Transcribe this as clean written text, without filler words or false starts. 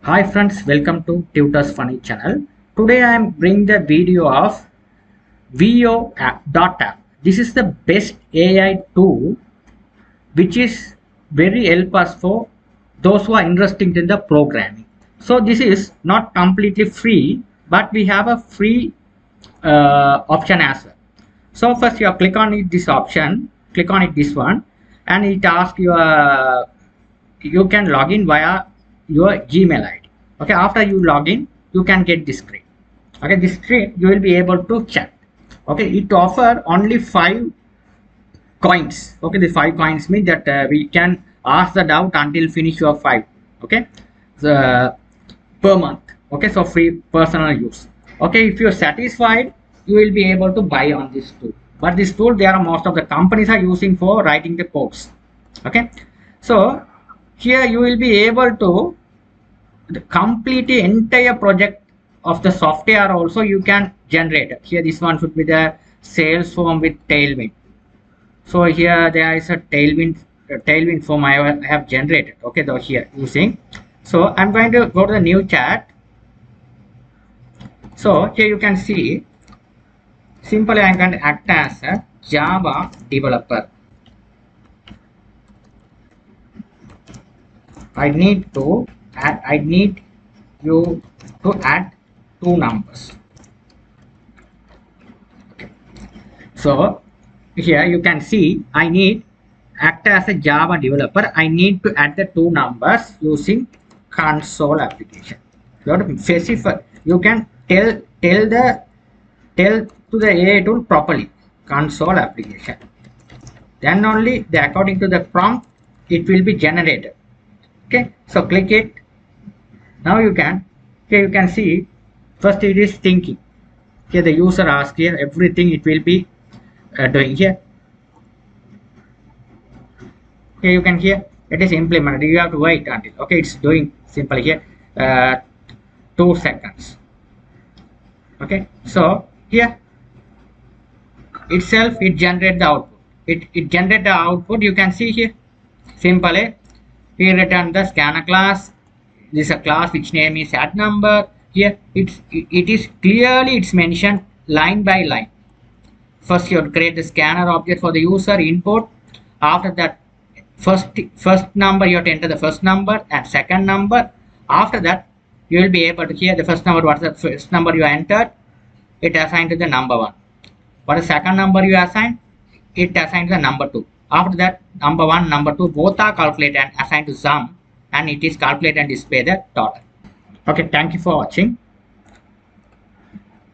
Hi friends, welcome to TutusFunny channel. Today I am bringing the video of v0.app. This is the best AI tool which is very help us for those who are interested in the programming. So this is not completely free, but we have a free option as well. So first you click on it, this option, click on it this one, and it asks you can log in via your Gmail ID. Okay, after you log in, you can get this screen. Okay, this screen you will be able to chat. Okay, it offer only 5 coins. Okay, the 5 coins mean that we can ask the doubt until finish your 5. Okay, the per month. Okay, so free personal use. Okay, if you're satisfied, you will be able to buy on this tool. But this tool, there are most of the companies are using for writing the codes. Okay, so here you will be able to complete the entire project of the software. Also you can generate it. Here this one should be the sales form with tailwind. So here there is a tailwind form I have generated. Okay, though here using. So I'm going to go to the new chat. So here you can see simply I'm going to act as a Java developer. I need you to add 2 numbers. Okay. So here you can see I need act as a Java developer. I need to add the 2 numbers using console application. You have to specify. You can tell to the AI tool properly console application. Then only according to the prompt it will be generated. Okay, so click it. Now you can see first it is thinking. Here the user asks here everything it will be doing here. Here you can hear it is implemented. You have to wait until it's doing simply here 2 seconds. Okay, so here itself it generate the output. It generate the output. You can see here simply we return the scanner class. This is a class which name is add number. Here it is clearly it's mentioned line by line. First you create the scanner object for the user input. After that first number you have to enter the first number and second number. After that you will be able to hear the first number. What is the first number you entered? It assigned to the number 1. What is the second number you assign? It assigned to the number 2. After that number 1 number 2 both are calculated and assigned to sum, and it is calculated and display the total. Okay, thank you for watching.